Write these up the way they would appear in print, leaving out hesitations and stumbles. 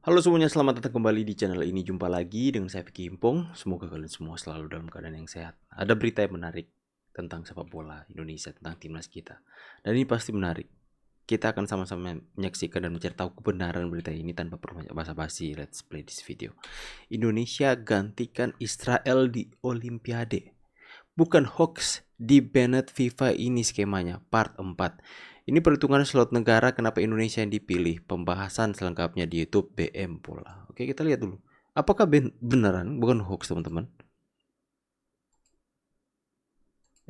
Halo semuanya, selamat datang kembali di channel ini. Jumpa lagi dengan saya Vicky Impong. Semoga kalian semua selalu dalam keadaan yang sehat. Ada berita yang menarik tentang sepak bola Indonesia, tentang timnas kita. Dan ini pasti menarik. Kita akan sama-sama menyaksikan dan mencari tahu kebenaran berita ini tanpa perlu banyak basa-basi. Let's play this video. Indonesia gantikan Israel di Olimpiade. Bukan hoax, di banned FIFA ini skemanya. Part 4. Ini perhitungan slot negara kenapa Indonesia yang dipilih. Pembahasan selengkapnya di YouTube BM Bola. Oke, kita lihat dulu. Apakah beneran bukan hoax, teman-teman?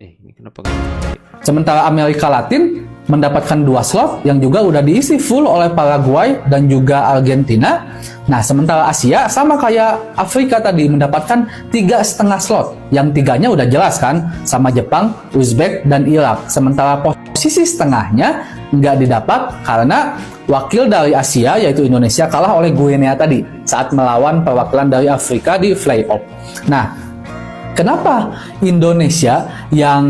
Ini kenapa nggak? Sementara Amerika Latin mendapatkan 2 slot yang juga udah diisi full oleh Paraguay dan juga Argentina. Nah, sementara Asia sama kayak Afrika tadi mendapatkan 3,5 slot. Yang 3-nya udah jelas kan, sama Jepang, Uzbek, dan Irak. Sementara posisi setengahnya nggak didapat karena wakil dari Asia yaitu Indonesia kalah oleh Guinea tadi saat melawan perwakilan dari Afrika di playoff. Nah, kenapa Indonesia yang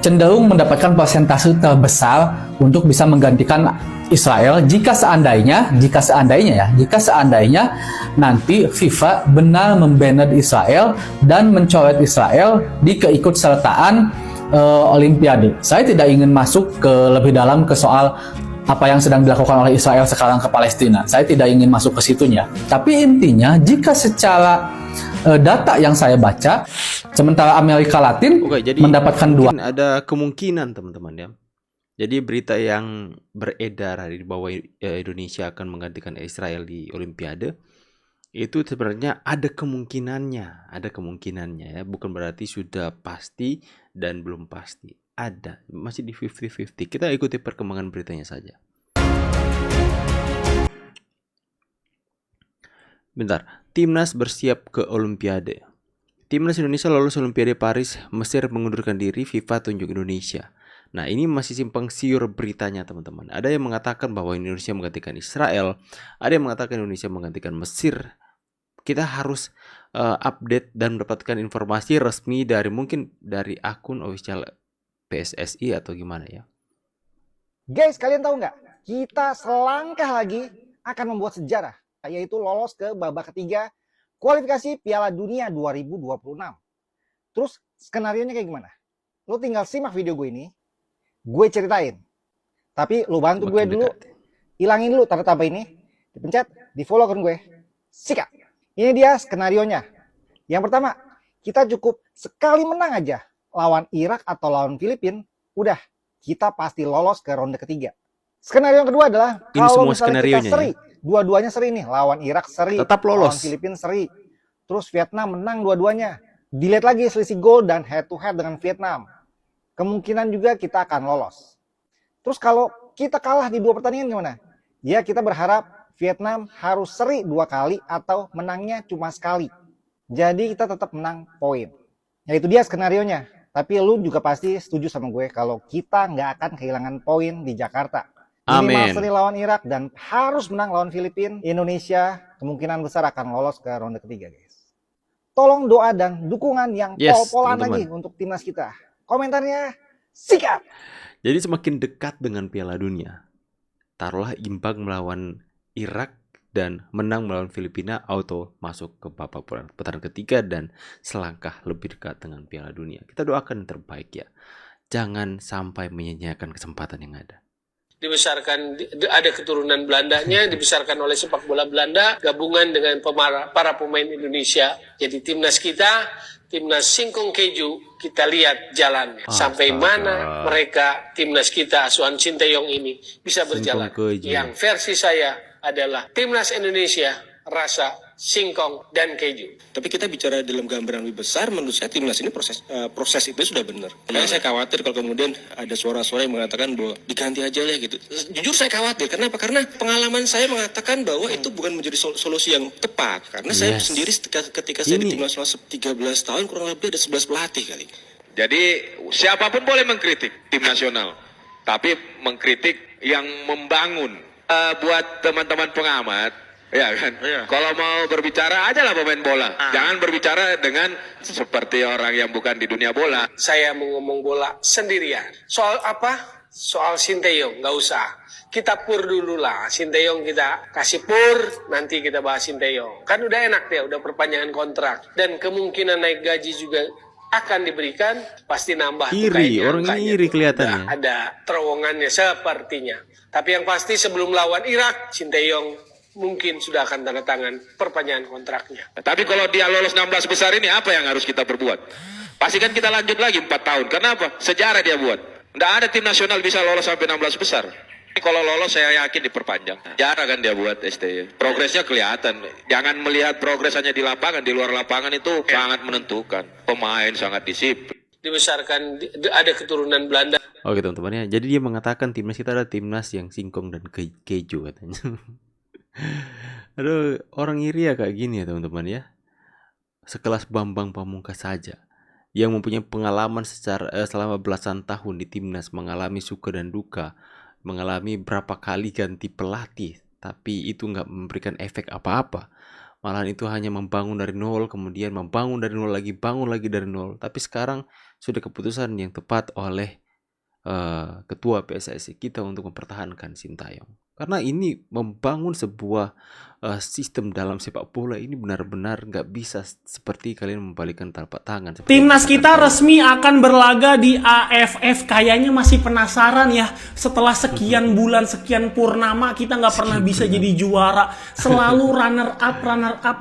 cenderung mendapatkan persentase terbesar untuk bisa menggantikan Israel jika seandainya nanti FIFA benar membanned Israel dan mencoret Israel di keikutsertaan Olimpiade. Saya tidak ingin masuk ke lebih dalam ke soal apa yang sedang dilakukan oleh Israel sekarang ke Palestina. Saya tidak ingin masuk ke situnya. Tapi intinya jika secara data yang saya baca, sementara Amerika Latin mendapatkan 2. Ada kemungkinan, teman-teman ya. Jadi berita yang beredar di bahwa Indonesia akan menggantikan Israel di Olimpiade itu sebenarnya ada kemungkinannya ya, bukan berarti sudah pasti dan belum pasti. Ada, masih di 50-50. Kita ikuti perkembangan beritanya saja. Bentar, timnas bersiap ke Olimpiade. Timnas Indonesia lolos Olimpiade Paris, Mesir mengundurkan diri, FIFA tunjuk Indonesia. Nah, ini masih simpang siur beritanya, teman-teman. Ada yang mengatakan bahwa Indonesia menggantikan Israel, ada yang mengatakan Indonesia menggantikan Mesir. Kita harus update dan mendapatkan informasi resmi dari mungkin dari akun official PSSI atau gimana ya. Guys, kalian tahu nggak? Kita selangkah lagi akan membuat sejarah, yaitu lolos ke babak ketiga kualifikasi Piala Dunia 2026. Terus skenarionya kayak gimana? Lo tinggal simak video gue ini, gue ceritain. Tapi lo bantu gue dulu, hilangin dulu tanda-tanda ini, dipencet, di follow akun gue. Sikat. Ini dia skenarionya. Yang pertama, kita cukup sekali menang aja lawan Irak atau lawan Filipina, udah kita pasti lolos ke ronde ketiga. Skenario yang kedua adalah kalau misalnya kita seri, dua-duanya seri nih, lawan Irak seri, tetap lolos. Lawan Filipina seri, terus Vietnam menang dua-duanya, dilihat lagi selisih gol dan head to head dengan Vietnam, kemungkinan juga kita akan lolos. Terus kalau kita kalah di 2 pertandingan gimana? Ya kita berharap Vietnam harus seri 2 kali atau menangnya cuma sekali. Jadi kita tetap menang poin. Ya itu dia skenarionya. Tapi lu juga pasti setuju sama gue kalau kita nggak akan kehilangan poin di Jakarta. Minimal seri lawan Irak dan harus menang lawan Filipina. Indonesia kemungkinan besar akan lolos ke ronde ketiga, guys. Tolong doa dan dukungan yang pol-polan lagi untuk timnas kita. Komentarnya sikat. Jadi semakin dekat dengan Piala Dunia, taruhlah imbang melawan Irak dan menang melawan Filipina, auto masuk ke babak putaran ketiga dan selangkah lebih dekat dengan Piala Dunia. Kita doakan yang terbaik ya. Jangan sampai menyia-nyiakan kesempatan yang ada. Dibesarkan, ada keturunan Belandanya, dibesarkan oleh sepak bola Belanda, gabungan dengan para pemain Indonesia. Jadi timnas kita, timnas singkong keju, kita lihat jalannya. Sampai mana mereka, timnas kita, asuhan Sinteyong ini bisa berjalan. Yang versi saya adalah timnas Indonesia rasa singkong dan keju. Tapi kita bicara dalam gambaran lebih besar, menurut saya timnas ini proses itu sudah benar. Karena saya khawatir kalau kemudian ada suara-suara yang mengatakan bahwa diganti aja lah gitu. Jujur saya khawatir. Kenapa? Karena pengalaman saya mengatakan bahwa itu bukan menjadi solusi yang tepat. Karena saya sendiri ketika saya di timnas 13 tahun kurang lebih ada 11 pelatih kali. Jadi siapapun boleh mengkritik tim nasional, tapi mengkritik yang membangun. Buat teman-teman pengamat, ya kan. Kalau mau berbicara aja lah pemain bola. Jangan berbicara dengan seperti orang yang bukan di dunia bola. Saya mau ngomong bola sendirian. Soal apa? Soal Sinteyong, nggak usah. Kita pur dulu lah. Sinteyong kita kasih pur, nanti kita bahas Sinteyong. Kan udah enak ya, udah perpanjangan kontrak. Dan kemungkinan naik gaji juga akan diberikan, pasti nambah. Iri, orang ini iri kelihatannya. Ada terowongannya sepertinya. Tapi yang pasti sebelum lawan Irak, Sinteyong mungkin sudah akan tanda tangan perpanjangan kontraknya. Tapi kalau dia lolos 16 besar ini apa yang harus kita perbuat? Pastikan kita lanjut lagi 4 tahun. Kenapa? Sejarah dia buat. Tidak ada tim nasional bisa lolos sampai 16 besar. Kalau lolos saya yakin diperpanjang. Jarang kan dia buat STY. Progresnya kelihatan. Jangan melihat progres hanya di lapangan. Di luar lapangan itu sangat menentukan. Pemain sangat disiplin. Dibesarkan, ada keturunan Belanda. Oke teman-teman ya. Jadi dia mengatakan timnas kita adalah timnas yang singkong dan keju katanya. Aduh, orang iri ya kayak gini ya teman-teman ya. Sekelas Bambang Pamungkas saja yang mempunyai pengalaman selama belasan tahun di timnas, mengalami suka dan duka, mengalami berapa kali ganti pelatih, tapi itu nggak memberikan efek apa-apa. Malahan itu hanya membangun dari nol, kemudian membangun dari nol lagi, bangun lagi dari nol. Tapi sekarang sudah keputusan yang tepat oleh ketua PSSI kita untuk mempertahankan Sintayong. Karena ini membangun sebuah sistem dalam sepak bola ini benar-benar nggak bisa seperti kalian membalikkan telapak tangan. Timnas kita resmi akan berlaga di AFF. Kayaknya masih penasaran ya. Setelah sekian bulan, sekian purnama, kita nggak pernah bisa jadi juara. Selalu runner up,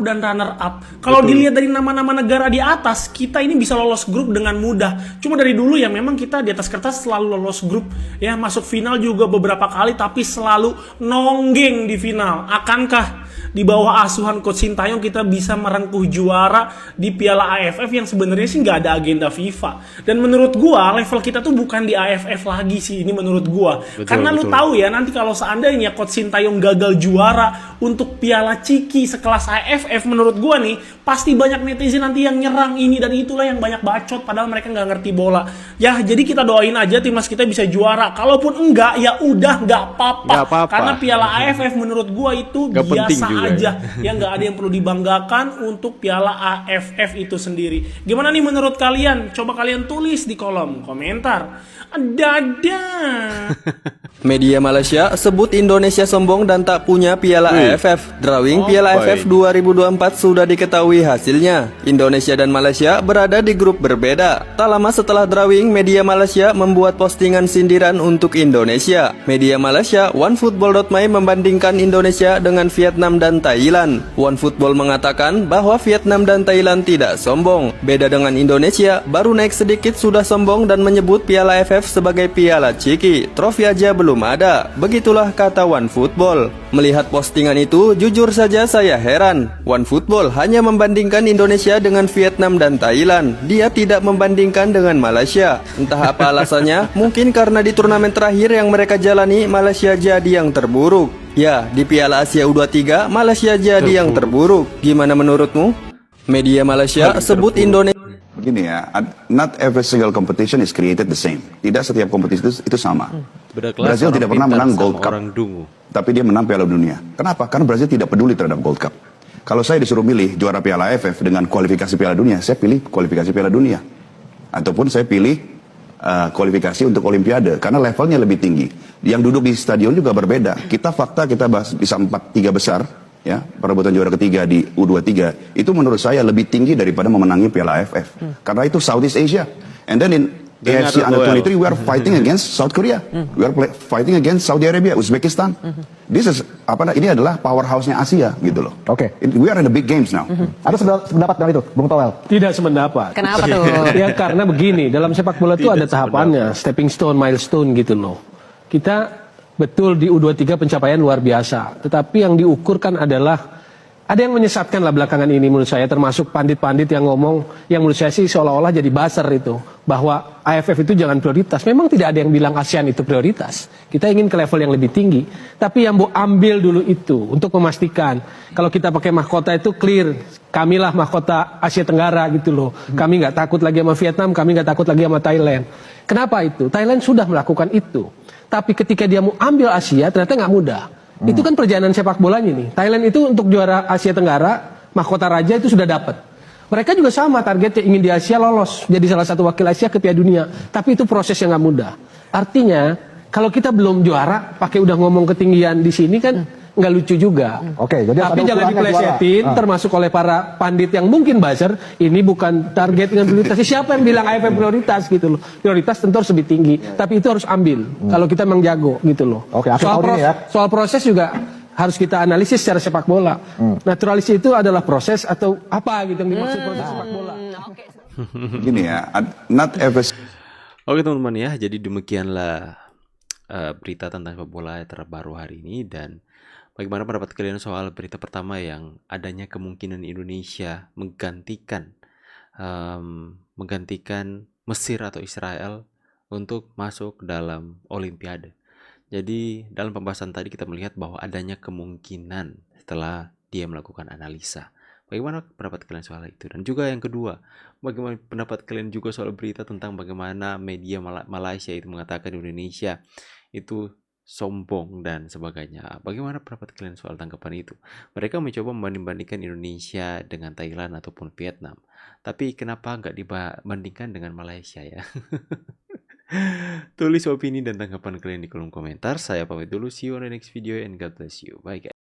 dan runner up. Kalau dilihat dari nama-nama negara di atas, kita ini bisa lolos grup dengan mudah. Cuma dari dulu ya memang kita di atas kertas selalu lolos grup. Ya, masuk final juga beberapa kali, tapi selalu nonggeng di final. Akankah di bawah asuhan Coach Sintayong kita bisa merengkuh juara di Piala AFF yang sebenarnya sih nggak ada agenda FIFA. Dan menurut gua level kita tuh bukan di AFF lagi sih, ini menurut gua. Karena lu tahu ya, nanti kalau seandainya Coach Sintayong gagal juara untuk Piala Ciki sekelas AFF, menurut gua nih pasti banyak netizen nanti yang nyerang ini dan itulah yang banyak bacot padahal mereka nggak ngerti bola. Ya jadi kita doain aja timnas kita bisa juara. Kalaupun enggak ya udah nggak apa-apa. Karena Piala AFF menurut gua itu gak biasa aja ya, nggak ada yang perlu dibanggakan untuk Piala AFF itu sendiri. Gimana nih menurut kalian? Coba kalian tulis di kolom komentar. Dadah. Media Malaysia sebut Indonesia sombong dan tak punya Piala AFF. Drawing Piala AFF 2024 sudah diketahui hasilnya. Indonesia dan Malaysia berada di grup berbeda. Tak lama setelah drawing, media Malaysia membuat postingan sindiran untuk Indonesia. Media Malaysia OneFootball.my membandingkan Indonesia dengan Vietnam dan Thailand. OneFootball mengatakan bahwa Vietnam dan Thailand tidak sombong. Beda dengan Indonesia, baru naik sedikit sudah sombong dan menyebut Piala AFF sebagai Piala Ciki. Trofi aja belum ada. Begitulah kata OneFootball. Melihat postingan itu, jujur saja saya heran. OneFootball hanya membandingkan Indonesia dengan Vietnam dan Thailand. Dia tidak membandingkan dengan Malaysia. Entah apa alasannya, mungkin karena di turnamen terakhir yang mereka jalani, Malaysia jadi yang terburuk. Ya, di Piala Asia U23, Malaysia jadi yang terburuk. Gimana menurutmu? Media Malaysia sebut Indonesia. Begini ya, not every single competition is created the same. Tidak setiap kompetisi itu sama. Brazil tidak pernah menang Gold Cup, tapi dia menang Piala Dunia. Kenapa? Karena Brazil tidak peduli terhadap Gold Cup. Kalau saya disuruh milih juara Piala AFF dengan kualifikasi Piala Dunia, saya pilih kualifikasi Piala Dunia. Ataupun saya pilih kualifikasi untuk Olimpiade, karena levelnya lebih tinggi. Yang duduk di stadion juga berbeda. Kita bahas bisa 3 besar. Ya, perebutan juara ketiga di U23 itu menurut saya lebih tinggi daripada memenangi Piala AFF. Karena itu Southeast Asia. And then in AFC Under-23 we are fighting against South Korea. We are fighting against Saudi Arabia, Uzbekistan. This is ini adalah powerhouse-nya Asia gitu loh. Oke. We are in the big games now. Ada sependapat dengan itu, Bung Towel? Tidak sependapat. Kenapa tuh? Ya karena begini, dalam sepak bola itu ada tahapannya, stepping stone, milestone gitu loh. Kita betul di U23 pencapaian luar biasa, tetapi yang diukurkan adalah ada yang menyesatkan lah belakangan ini menurut saya, termasuk pandit-pandit yang ngomong yang menurut saya sih seolah-olah jadi buzzer itu, bahwa AFF itu jangan prioritas. Memang tidak ada yang bilang ASEAN itu prioritas, kita ingin ke level yang lebih tinggi, tapi yang mau ambil dulu itu untuk memastikan kalau kita pakai mahkota itu clear, kamilah mahkota Asia Tenggara gitu loh. Kami nggak takut lagi sama Vietnam, kami nggak takut lagi sama Thailand. Kenapa itu? Thailand sudah melakukan itu. Tapi ketika dia mau ambil Asia, ternyata nggak mudah. Itu kan perjalanan sepak bolanya nih. Thailand itu untuk juara Asia Tenggara, mahkota raja itu sudah dapat. Mereka juga sama targetnya, ingin di Asia lolos, jadi salah satu wakil Asia ke Piala Dunia. Tapi itu proses yang nggak mudah. Artinya, Kalau kita belum juara, pakai udah ngomong ketinggian di sini kan nggak lucu juga. Oke, jadi Tapi ada jangan ukurannya diplesetin, juara. termasuk oleh para pandit yang mungkin buzzer, ini bukan target dengan prioritas. Siapa yang bilang AFF prioritas gitu loh? Prioritas tentu harus lebih tinggi, tapi itu harus ambil. Kalau kita memang jago gitu loh. Oke, akhir tahun ini ya. Soal proses juga harus kita analisis secara sepak bola. Naturalis itu adalah proses atau apa gitu yang dimaksud proses sepak bola. Gini ya, not every Oke teman-teman ya, jadi demikianlah berita tentang sepak bola terbaru hari ini. Dan bagaimana pendapat kalian soal berita pertama yang adanya kemungkinan Indonesia menggantikan Mesir atau Israel untuk masuk dalam Olimpiade. Jadi dalam pembahasan tadi kita melihat bahwa adanya kemungkinan setelah dia melakukan analisa. Bagaimana pendapat kalian soal itu? Dan juga yang kedua, bagaimana pendapat kalian juga soal berita tentang bagaimana media Malaysia itu mengatakan Indonesia itu sombong dan sebagainya. Bagaimana pendapat kalian soal tanggapan itu? Mereka mencoba membanding-bandingkan Indonesia dengan Thailand ataupun Vietnam. Tapi kenapa nggak dibandingkan dengan Malaysia ya? Tulis opini dan tanggapan kalian di kolom komentar. Saya pamit dulu. See you on the next video and God bless you. Bye guys.